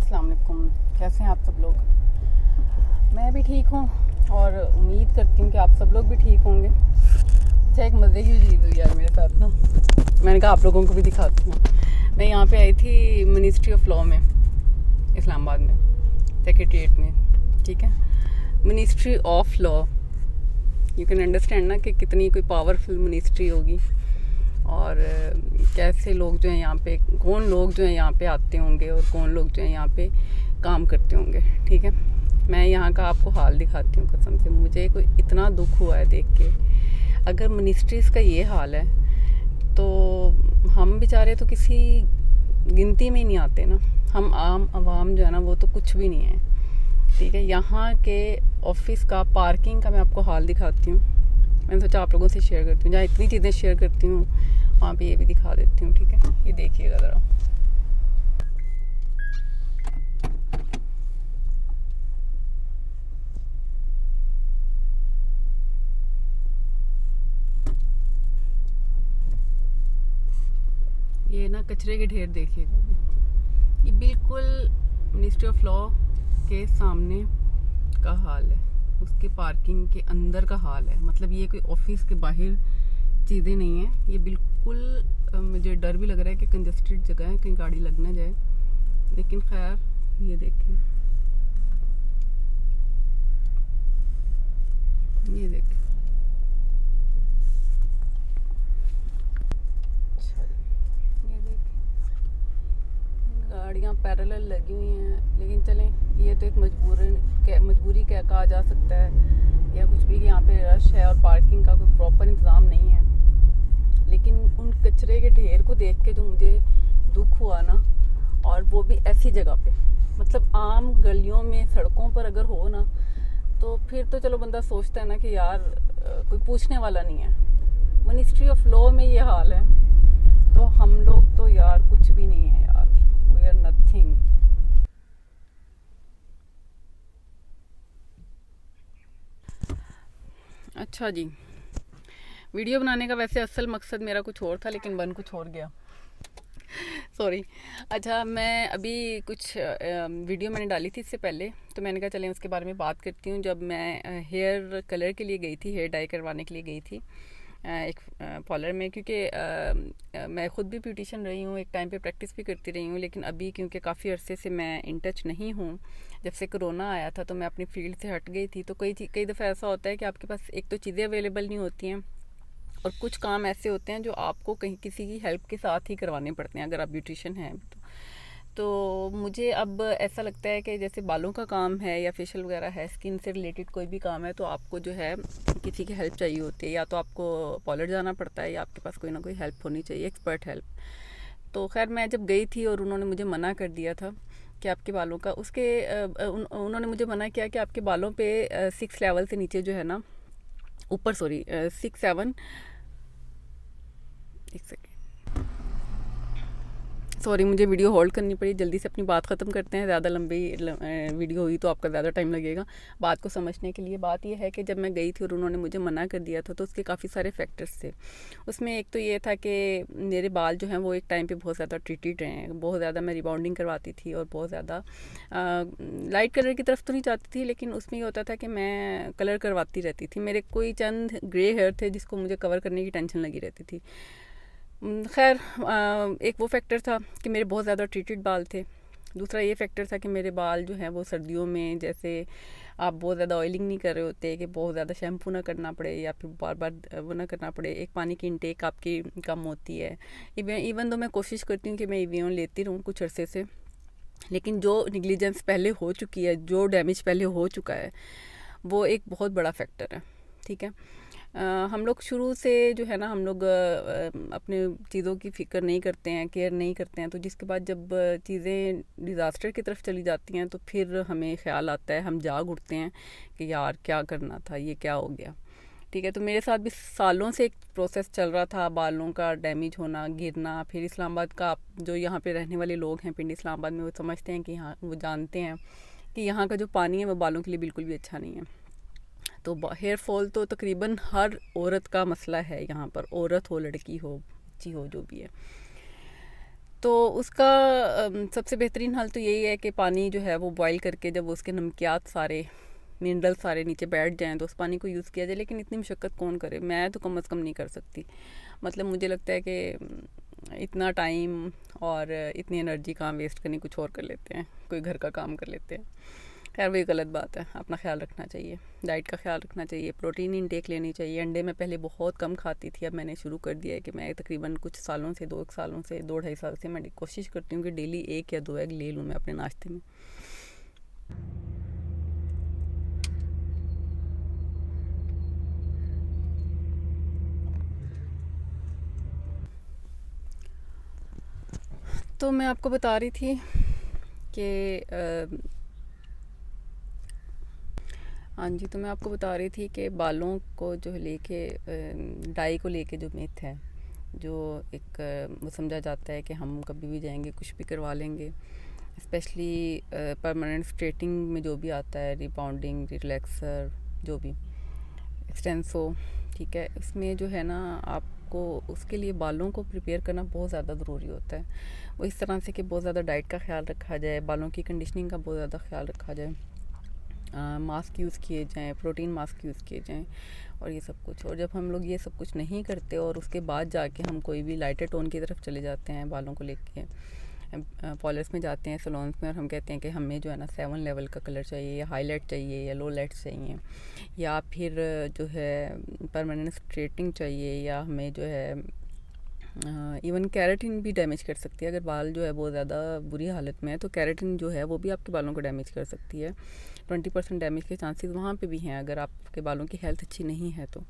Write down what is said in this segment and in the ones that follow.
अस्सलाम वालेकुम। कैसे हैं आप सब लोग? मैं भी ठीक हूँ और उम्मीद करती हूँ कि आप सब लोग भी ठीक होंगे। अच्छा, एक मज़े की चीज़ हुई यार मेरे साथ ना, मैंने कहा आप लोगों को भी दिखाती हूँ। मैं यहाँ पे आई थी मिनिस्ट्री ऑफ लॉ में, इस्लामाबाद में, सेक्रेटरीट में। ठीक है, ministry of law, you can understand ना कि कितनी कोई पावरफुल मिनिस्ट्री होगी और कैसे लोग जो हैं यहाँ पे, कौन लोग जो हैं यहाँ पे आते होंगे और कौन लोग जो हैं यहाँ पे काम करते होंगे। ठीक है, मैं यहाँ का आपको हाल दिखाती हूँ। कसम से मुझे कोई इतना दुख हुआ है देख के। अगर मिनिस्ट्रीज़ का ये हाल है तो हम बेचारे तो किसी गिनती में ही नहीं आते ना। हम आम आवाम जो है ना वो तो कुछ भी नहीं है। ठीक है, यहाँ के ऑफिस का पार्किंग का मैं आपको हाल दिखाती हूँ। मैंने सोचा आप लोगों से शेयर करती हूँ, जहाँ इतनी चीज़ें शेयर करती हूँ वहाँ पे ये भी दिखा देती हूँ। ठीक है, ये देखिएगा ज़रा। ये ना कचरे के ढेर देखिएगा, ये बिल्कुल मिनिस्ट्री ऑफ लॉ के सामने का हाल है, उसके पार्किंग के अंदर का हाल है। मतलब ये कोई ऑफिस के बाहर चीज़ें नहीं है, ये बिल्कुल मुझे डर भी लग रहा है कि कंजस्टेड जगह है, कहीं गाड़ी लग ना जाए। लेकिन खैर, ये देखें, ये देखें। अच्छा, ये देखें, गाड़ियाँ पैरेलल लगी हुई हैं। लेकिन चलें, ये तो एक मजबूरी क्या कहा जा सकता है, या कुछ भी कि यहाँ पे रश है और पार्किंग का कोई प्रॉपर इंतज़ाम नहीं है। लेकिन उन कचरे के ढेर को देख के जो मुझे दुख हुआ ना, और वो भी ऐसी जगह पे, मतलब आम गलियों में, सड़कों पर अगर हो ना, तो फिर तो चलो बंदा सोचता है ना कि यार कोई पूछने वाला नहीं है। मिनिस्ट्री ऑफ लॉ में ये हाल है तो हम लोग तो यार कुछ भी नहीं है यार, वी आर नथिंग। अच्छा जी, वीडियो बनाने का वैसे असल मकसद मेरा कुछ और था, लेकिन बन कुछ और गया। सॉरी। अच्छा, मैं अभी कुछ वीडियो मैंने डाली थी इससे पहले, तो मैंने कहा चलें उसके बारे में बात करती हूँ। जब मैं हेयर कलर के लिए गई थी, हेयर डाई करवाने के लिए गई थी एक पार्लर में, क्योंकि मैं ख़ुद भी ब्यूटिशियन रही हूँ, एक टाइम पे प्रैक्टिस भी करती रही हूँ। लेकिन अभी क्योंकि काफ़ी अरसे से मैं इन टच नहीं हूँ, जब से कोरोना आया था तो मैं अपनी फील्ड से हट गई थी। तो कई दफ़ा ऐसा होता है कि आपके पास एक तो चीज़ें अवेलेबल नहीं होती हैं, और कुछ काम ऐसे होते हैं जो आपको कहीं किसी की हेल्प के साथ ही करवाने पड़ते हैं अगर आप ब्यूटिशियन हैं तो मुझे अब ऐसा लगता है कि जैसे बालों का काम है या फेशियल वगैरह है, स्किन से रिलेटेड कोई भी काम है, तो आपको जो है किसी की हेल्प चाहिए होती है। या तो आपको पार्लर जाना पड़ता है या आपके पास कोई ना कोई हेल्प होनी चाहिए, एक्सपर्ट हेल्प। तो खैर, मैं जब गई थी और उन्होंने मुझे मना कर दिया था कि आपके बालों का, उन्होंने मुझे मना किया कि आपके बालों पे 6 लेवल से नीचे जो है ना, ऊपर 6 7, एक सेकेंड, सॉरी, मुझे वीडियो होल्ड करनी पड़ी। जल्दी से अपनी बात ख़त्म करते हैं, ज़्यादा लंबी वीडियो हुई तो आपका ज़्यादा टाइम लगेगा बात को समझने के लिए। बात यह है कि जब मैं गई थी और उन्होंने मुझे मना कर दिया था, तो उसके काफ़ी सारे फैक्टर्स थे। उसमें एक तो ये था कि मेरे बाल जो हैं वो एक टाइम पे बहुत ज़्यादा ट्रीटेड रहे हैं, बहुत ज़्यादा मैं रिबाउंडिंग करवाती थी और बहुत ज़्यादा लाइट कलर की तरफ तो नहीं जाती थी, लेकिन उसमें ये होता था कि मैं कलर करवाती रहती थी। मेरे कोई चंद ग्रे हेयर थे जिसको मुझे कवर करने की टेंशन लगी रहती थी। खैर, एक वो फैक्टर था कि मेरे बहुत ज़्यादा ट्रीटेड बाल थे। दूसरा ये फैक्टर था कि मेरे बाल जो हैं वो सर्दियों में, जैसे आप बहुत ज़्यादा ऑयलिंग नहीं कर रहे होते कि बहुत ज़्यादा शैम्पू ना करना पड़े या फिर बार बार वो ना करना पड़े, एक पानी की इंटेक आपकी कम होती है। इवन तो मैं कोशिश करती हूँ कि मैं एवियन लेती रहूँ कुछ अरसे से, लेकिन जो निगलिजेंस पहले हो चुकी है, जो डैमेज पहले हो चुका है, वो एक बहुत बड़ा फैक्टर है। ठीक है, हम लोग शुरू से जो है ना, हम लोग अपने चीज़ों की फ़िक्र नहीं करते हैं, केयर नहीं करते हैं। तो जिसके बाद जब चीज़ें डिज़ास्टर की तरफ चली जाती हैं तो फिर हमें ख़्याल आता है, हम जाग उठते हैं कि यार क्या करना था, ये क्या हो गया। ठीक है, तो मेरे साथ भी सालों से एक प्रोसेस चल रहा था, बालों का डैमेज होना, गिरना। फिर इस्लामाबाद का, जो यहाँ पे रहने वाले लोग हैं पिंडी इस्लामाबाद में, वो समझते हैं कि यहाँ, वो जानते हैं कि यहाँ का जो पानी है वो बालों के लिए बिल्कुल भी अच्छा नहीं है। तो हेयर फॉल तो तकरीबन हर औरत का मसला है यहाँ पर, औरत हो, लड़की हो, बच्ची हो, जो भी है। तो उसका सबसे बेहतरीन हल तो यही है कि पानी जो है वो बॉईल करके जब उसके नमकियात सारे मिनरल सारे नीचे बैठ जाएं तो उस पानी को यूज़ किया जाए। लेकिन इतनी मशक्क़त कौन करे, मैं तो कम अज़ कम नहीं कर सकती। मतलब मुझे लगता है कि इतना टाइम और इतनी एनर्जी कहाँ वेस्ट करनी, कुछ और कर लेते हैं, कोई घर का काम कर लेते हैं। खैर वही गलत बात है। अपना ख्याल रखना चाहिए, डाइट का ख्याल रखना चाहिए, प्रोटीन इंटेक लेनी चाहिए। अंडे मैं पहले बहुत कम खाती थी, अब मैंने शुरू कर दिया है कि मैं तकरीबन कुछ सालों से 2 सालों से 2 ढाई साल से मैं कोशिश करती हूँ कि डेली 1 या 2 एग ले लूँ मैं अपने नाश्ते में। तो मैं आपको बता रही थी कि हाँ जी, तो मैं आपको बता रही थी कि बालों को जो लेके डाई को लेके जो मिथ है, जो एक वो समझा जाता है कि हम कभी भी जाएंगे कुछ भी करवा लेंगे। स्पेशली परमानेंट स्ट्रेटिंग में जो भी आता है, रिबाउंडिंग, रिलैक्सर, जो भी एक्सटेंसो, ठीक है, इसमें जो है ना आपको उसके लिए बालों को प्रिपेयर करना बहुत ज़्यादा ज़रूरी होता है। वो इस तरह से कि बहुत ज़्यादा डाइट का ख्याल रखा जाए, बालों की कंडीशनिंग का बहुत ज़्यादा ख्याल रखा जाए, मास्क यूज़ किए जाएँ, प्रोटीन मास्क यूज़ किए जाएँ और ये सब कुछ। और जब हम लोग ये सब कुछ नहीं करते और उसके बाद जाके हम कोई भी लाइटर टोन की तरफ चले जाते हैं बालों को लेके, पॉलर्स में जाते हैं, सलोन्स में, और हम कहते हैं कि हमें जो है ना 7 लेवल का कलर चाहिए, या हाईलाइट चाहिए, या लो लाइट चाहिए, या फिर जो है परमानेंट स्ट्रेटिंग चाहिए, या हमें जो है इवन कैरेटिन भी डैमेज कर सकती है। अगर बाल जो है बहुत ज़्यादा बुरी हालत में है तो कैरेटिन जो है वो भी आपके बालों को डैमेज कर सकती है। 20% डैमेज के चांसेस वहाँ पे भी हैं अगर आपके बालों की हेल्थ अच्छी नहीं है। तो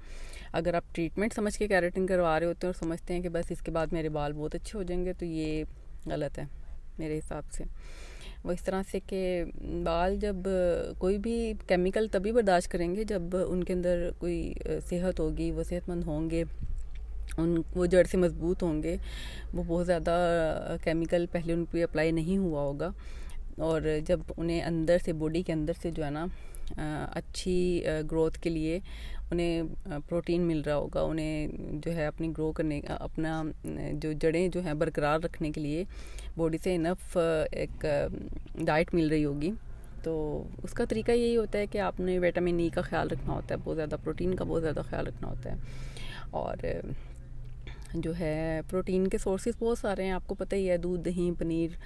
अगर आप ट्रीटमेंट समझ के कैरेटिन करवा रहे होते हैं और समझते हैं कि बस इसके बाद मेरे बाल बहुत अच्छे हो जाएंगे, तो ये गलत है मेरे हिसाब से। वो इस तरह से कि बाल जब कोई भी केमिकल तभी बर्दाश्त करेंगे जब उनके अंदर कोई सेहत होगी, वो सेहतमंद होंगे, वो जड़ से मज़बूत होंगे, वो बहुत ज़्यादा केमिकल पहले उन पर अप्लाई नहीं हुआ होगा, और जब उन्हें अंदर से, बॉडी के अंदर से जो है ना अच्छी ग्रोथ के लिए उन्हें प्रोटीन मिल रहा होगा, उन्हें जो है अपनी ग्रो करने, अपना जो जड़ें जो हैं बरकरार रखने के लिए बॉडी से इनफ एक डाइट मिल रही होगी। तो उसका तरीका यही होता है कि आपने विटामिन ई का ख्याल रखना होता है, बहुत ज़्यादा प्रोटीन का बहुत ज़्यादा ख्याल रखना होता है। और जो है प्रोटीन के सोर्सेज बहुत सारे हैं, आपको पता ही है, दूध, दही, पनीर,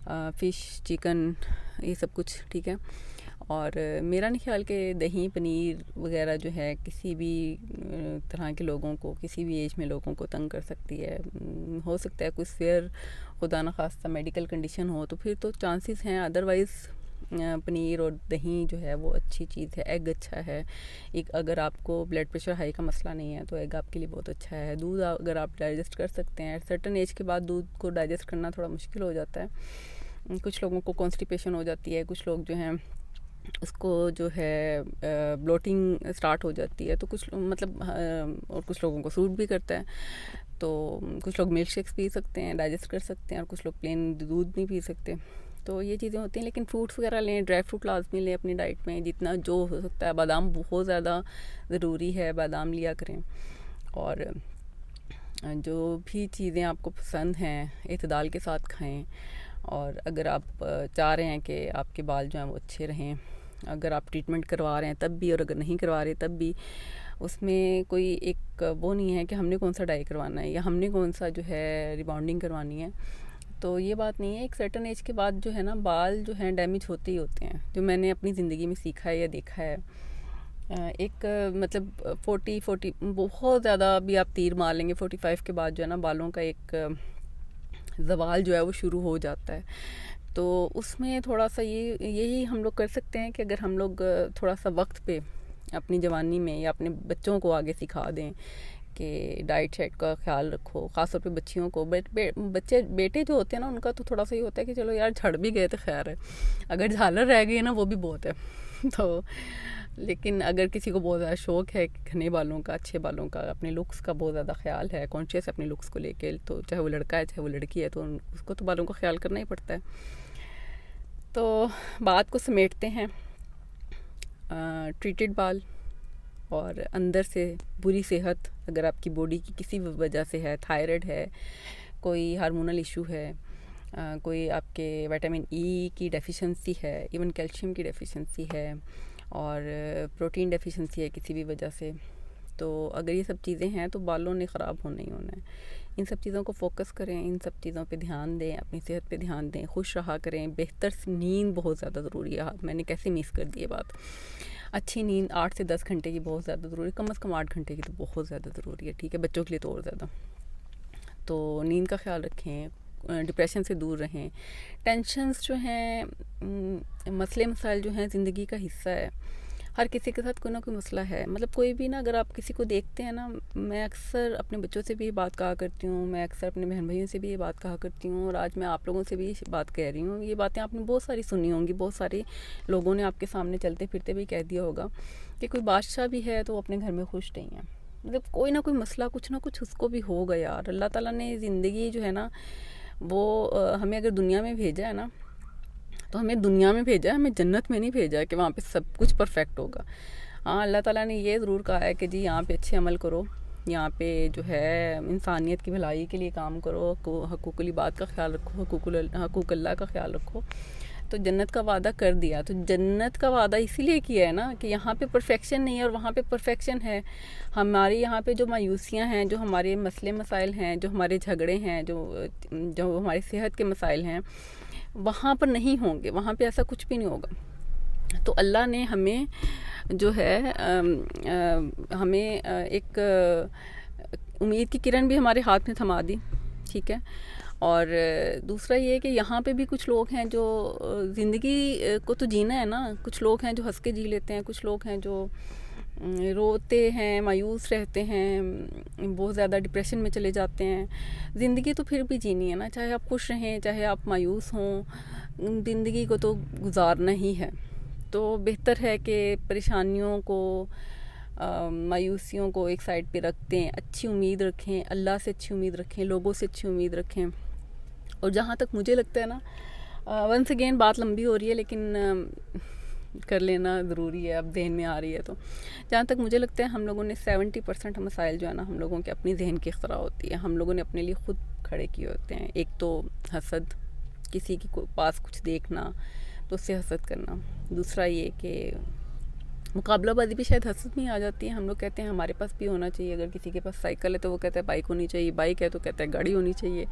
फ़िश, चिकन, ये सब कुछ, ठीक है। और मेरा नहीं ख्याल कि दही, पनीर वगैरह जो है किसी भी तरह के लोगों को, किसी भी एज में लोगों को तंग कर सकती है। हो सकता है कोई फेयर खुदा न खास्ता मेडिकल कंडीशन हो तो फिर तो चांसेस हैं, अदरवाइज़ पनीर और दही जो है वो अच्छी चीज़ है। एग अच्छा है, एक अगर आपको ब्लड प्रेशर हाई का मसला नहीं है तो एग आपके लिए बहुत अच्छा है। दूध अगर आप डाइजेस्ट कर सकते हैं, सर्टन एज के बाद दूध को डाइजेस्ट करना थोड़ा मुश्किल हो जाता है। कुछ लोगों को कॉन्स्टिपेशन हो जाती है, कुछ लोग जो हैं उसको जो है ब्लोटिंग स्टार्ट हो जाती है, तो कुछ मतलब और कुछ लोगों को सूट भी करता है। तो कुछ लोग मिल्क शेक्स पी सकते हैं, डाइजेस्ट कर सकते हैं, और कुछ लोग प्लेन दूध नहीं पी सकते। तो ये चीज़ें होती हैं। लेकिन फ्रूट्स वगैरह लें, ड्राई फ्रूट लाजमी लें अपनी डाइट में, जितना जो हो सकता है। बादाम बहुत ज़्यादा ज़रूरी है, बादाम लिया करें। और जो भी चीज़ें आपको पसंद हैं इत्तेदाल के साथ खाएं। और अगर आप चाह रहे हैं कि आपके बाल जो हैं वो अच्छे रहें, अगर आप ट्रीटमेंट करवा रहे हैं तब भी, और अगर नहीं करवा रहे तब भी, उसमें कोई एक वो नहीं है कि हमने कौन सा डाई करवाना है या हमने कौन सा जो है रिबाउंडिंग करवानी है। तो ये बात नहीं है। एक सर्टन एज के बाद जो है ना बाल जो हैं डैमेज होते ही होते हैं, जो मैंने अपनी ज़िंदगी में सीखा है या देखा है। एक मतलब 40 बहुत ज़्यादा भी आप तीर मार लेंगे, 45 के बाद जो है ना बालों का एक ज़वाल जो है वो शुरू हो जाता है। तो उसमें थोड़ा सा यही हम लोग कर सकते हैं कि अगर हम लोग थोड़ा सा वक्त पे अपनी जवानी में या अपने बच्चों को आगे सिखा दें कि डाइट शाइट का ख्याल रखो, ख़ासतौर पे बच्चियों को। बच्चे बेटे जो होते हैं ना उनका तो थोड़ा सा ही होता है कि चलो यार झड़ भी गए तो खैर है, अगर झालर रह गई ना वो भी बहुत है। तो लेकिन अगर किसी को बहुत ज़्यादा शौक़ है घने बालों का, अच्छे बालों का, अपने लुक्स का बहुत ज़्यादा ख्याल है, कॉन्शियस अपने लुक्स को लेके, तो चाहे वो लड़का है चाहे वो लड़की है, तो उसको तो बालों का ख्याल करना ही पड़ता है। तो बात को समेटते हैं, ट्रीटेड बाल और अंदर से बुरी सेहत, अगर आपकी बॉडी की किसी वजह से है, थायराइड है, कोई हार्मोनल इशू है, कोई आपके विटामिन ई की डेफिशिएंसी है, इवन कैल्शियम की डेफिशिएंसी है, और प्रोटीन डेफिशिएंसी है किसी भी वजह से, तो अगर ये सब चीज़ें हैं तो बालों ने ख़राब होना ही होना है। इन सब चीज़ों को फोकस करें, इन सब चीज़ों पे ध्यान दें, अपनी सेहत पे ध्यान दें, खुश रहा करें। बेहतर नींद बहुत ज़्यादा ज़रूरी है। मैंने कैसे मिस कर दी ये बात। अच्छी नींद 8 से 10 घंटे की बहुत ज़्यादा ज़रूरी है, कम से कम 8 घंटे की तो बहुत ज़्यादा ज़रूरी है, ठीक है, बच्चों के लिए तो और ज़्यादा। तो नींद का ख्याल रखें, डिप्रेशन से दूर रहें। टेंशन्स जो हैं, मसले मसाइल जो हैं, ज़िंदगी का हिस्सा है। हर किसी के साथ कोई ना कोई मसला है। मतलब कोई भी ना, अगर आप किसी को देखते हैं ना, मैं अक्सर अपने बच्चों से भी ये बात कहा करती हूँ, मैं अक्सर अपने बहन भाइयों से भी ये बात कहा करती हूँ, और आज मैं आप लोगों से भी ये बात कह रही हूँ। ये बातें आपने बहुत सारी सुनी होंगी, बहुत सारे लोगों ने आपके सामने चलते फिरते भी कह दिया होगा कि कोई बादशाह भी है तो वो अपने घर में खुश नहीं है। मतलब कोई ना कोई मसला, कुछ ना कुछ उसको भी होगा यार। अल्लाह ताला ने ज़िंदगी जो है ना, वो हमें अगर दुनिया में भेजा है ना, तो हमें दुनिया में भेजा है, हमें जन्नत में नहीं भेजा है कि वहाँ पे सब कुछ परफेक्ट होगा। हाँ, अल्लाह ताला ने ये ज़रूर कहा है कि जी यहाँ पे अच्छे अमल करो, यहाँ पे जो है इंसानियत की भलाई के लिए काम करो, हकूक़ुल इबाद का ख्याल रखो, हकूक़ अल्लाह का ख्याल रखो। तो जन्नत का वादा कर दिया। तो जन्नत का वादा इसीलिए किया है ना कि यहाँ पे परफेक्शन नहीं है और वहाँ पे परफेक्शन है। हमारे यहाँ पे जो मायूसियाँ हैं, जो हमारे मसले मसाइल हैं, जो हमारे झगड़े हैं, जो हमारी सेहत के मसाइल हैं, वहाँ पर नहीं होंगे, वहाँ पे ऐसा कुछ भी नहीं होगा। तो अल्लाह ने हमें जो है हमें एक उम्मीद की किरण भी हमारे हाथ में थमा दी, ठीक है। और दूसरा ये कि यहाँ पे भी कुछ लोग हैं जो ज़िंदगी को तो जीना है ना। कुछ लोग हैं जो हंस के जी लेते हैं, कुछ लोग हैं जो रोते हैं, मायूस रहते हैं, बहुत ज़्यादा डिप्रेशन में चले जाते हैं। ज़िंदगी तो फिर भी जीनी है ना, चाहे आप खुश रहें, चाहे आप मायूस हों, ज़िंदगी को तो गुजारना ही है। तो बेहतर है कि परेशानियों को, मायूसियों को एक साइड पे रख दें, अच्छी उम्मीद रखें, अल्लाह से अच्छी उम्मीद रखें, लोगों से अच्छी उम्मीद रखें। और जहाँ तक मुझे लगता है ना, वंस अगेन बात लंबी हो रही है, लेकिन कर लेना ज़रूरी है, अब जहन में आ रही है। तो जहाँ तक मुझे लगता है, हम लोगों ने 70% मसाइल जो है ना, हम लोगों के अपनी जहन की इख्तरा होती है, हम लोगों ने अपने लिए ख़ुद खड़े किए होते हैं। एक तो हसद, किसी के पास कुछ देखना तो उससे हसद करना। दूसरा ये कि मुकाबलाबाजी भी शायद हसद में आ जाती है। हम लोग कहते हैं हमारे पास भी होना चाहिए। अगर किसी के पास साइकिल है तो वो कहता है बाइक होनी चाहिए, बाइक है तो कहता है गाड़ी होनी चाहिए।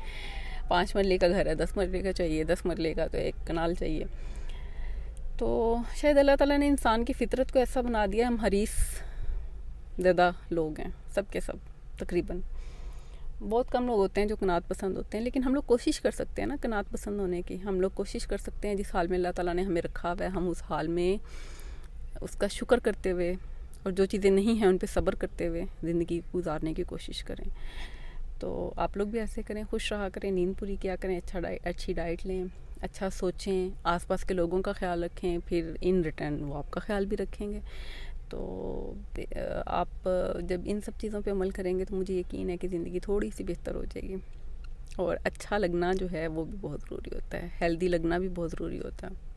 5 मरले का घर है, 10 मरले का चाहिए, 10 मरले का तो एक कनाल चाहिए। तो शायद अल्लाह ताला ने इंसान की फ़ितरत को ऐसा बना दिया, हम हरीस ज़्यादा लोग हैं, सब के सब तकरीबन। बहुत कम लोग होते हैं जो कनात पसंद होते हैं, लेकिन हम लोग कोशिश कर सकते हैं ना कनात पसंद होने की। हम लोग कोशिश कर सकते हैं, जिस हाल में अल्लाह ताला ने हमें रखा हुआ है, हम उस हाल में उसका शुक्र करते हुए, और जो चीज़ें नहीं हैं उन पे सब्र करते हुए ज़िंदगी गुजारने की कोशिश करें। तो आप लोग भी ऐसे करें, खुश रहा करें, नींद पूरी किया करें, अच्छी डाइट लें, अच्छा सोचें, आसपास के लोगों का ख्याल रखें, फिर इन रिटर्न वो आपका ख्याल भी रखेंगे। तो आप जब इन सब चीज़ों पे अमल करेंगे तो मुझे यकीन है कि ज़िंदगी थोड़ी सी बेहतर हो जाएगी। और अच्छा लगना जो है वो भी बहुत ज़रूरी होता है, हेल्दी लगना भी बहुत ज़रूरी होता है।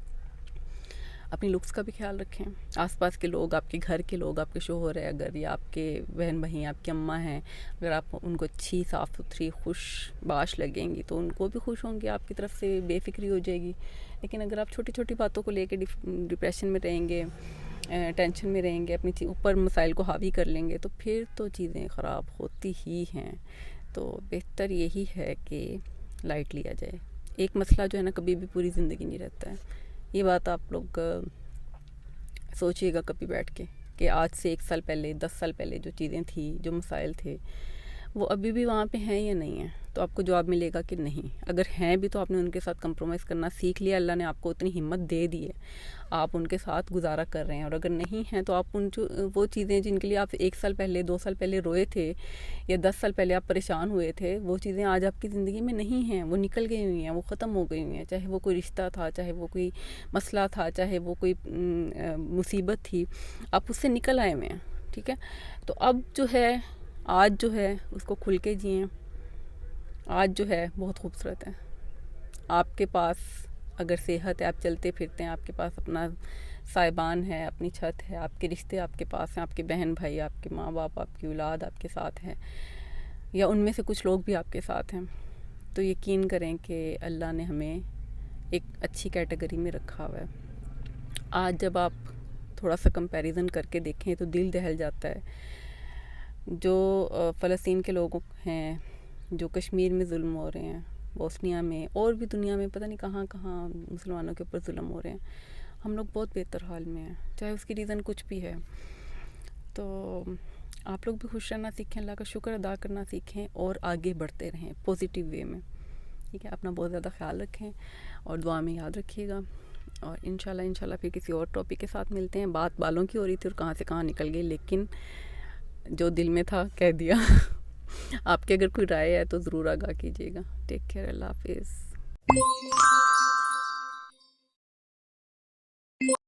अपनी लुक्स का भी ख्याल रखें। आसपास के लोग, आपके घर के लोग, आपके शोहर है अगर, या आपके बहन भाई, आपकी अम्मा हैं, अगर आप उनको अच्छी साफ़ सुथरी खुशबाश लगेंगी तो उनको भी खुश होंगे, आपकी तरफ से बेफिक्री हो जाएगी। लेकिन अगर आप छोटी छोटी बातों को लेकर डिप्रेशन में रहेंगे, टेंशन में रहेंगे, अपनी ऊपर मसाइल को हावी कर लेंगे, तो फिर तो चीज़ें ख़राब होती ही हैं। तो बेहतर यही है कि लाइट लिया जाए। एक मसला जो है ना, कभी भी पूरी ज़िंदगी नहीं रहता है। ये बात आप लोग सोचिएगा कभी बैठ के कि आज से 1 साल पहले, 10 साल पहले जो चीज़ें थी, जो मसाइल थे, वो अभी भी वहाँ पे हैं या नहीं है। तो आपको जवाब मिलेगा कि नहीं। अगर हैं भी तो आपने उनके साथ कंप्रोमाइज़ करना सीख लिया, अल्लाह ने आपको उतनी हिम्मत दे दी है, आप उनके साथ गुजारा कर रहे हैं। और अगर नहीं हैं तो आप वो चीज़ें जिनके लिए आप 1 साल पहले, 2 साल पहले रोए थे, या 10 साल पहले आप परेशान हुए थे, वो चीज़ें आज आपकी ज़िंदगी में नहीं हैं, वो निकल गई हुई हैं, वो ख़त्म हो गई हुई हैं। चाहे वो कोई रिश्ता था, चाहे वो कोई मसला था, चाहे वो कोई मुसीबत थी, आप उससे निकल आए हुए हैं, ठीक है। तो अब जो है, आज जो है उसको खुल के जिएं। आज जो है बहुत खूबसूरत है। आपके पास अगर सेहत है, आप चलते फिरते हैं, आपके पास अपना साइबान है, अपनी छत है, आपके रिश्ते आपके पास हैं, आपके बहन भाई, आपके माँ बाप, आपकी औलाद आपके साथ हैं, या उनमें से कुछ लोग भी आपके साथ हैं, तो यकीन करें कि अल्लाह ने हमें एक अच्छी कैटेगरी में रखा हुआ है। आज जब आप थोड़ा सा कंपैरिजन करके देखें तो दिल दहल जाता है। जो फ़लस्तीन के लोग हैं, जो कश्मीर में जुल्म हो रहे हैं, बोस्निया में और भी दुनिया में पता नहीं कहाँ कहाँ मुसलमानों के ऊपर जुल्म हो रहे हैं, हम लोग बहुत बेहतर हाल में हैं, चाहे उसकी रीज़न कुछ भी है। तो आप लोग भी खुश रहना सीखें, अल्लाह का शुक्र अदा करना सीखें और आगे बढ़ते रहें पॉजिटिव वे में। ठीक है, अपना बहुत ज़्यादा ख्याल रखें और दुआ में याद रखिएगा। और इंशाल्लाह फिर किसी और टॉपिक के साथ मिलते हैं। बात बालों की हो रही थी और कहाँ से कहाँ निकल गई, लेकिन जो दिल में था कह दिया। आपकी अगर कोई राय है तो ज़रूर आगाह कीजिएगा। टेक केयर, अल्लाह हाफिज़।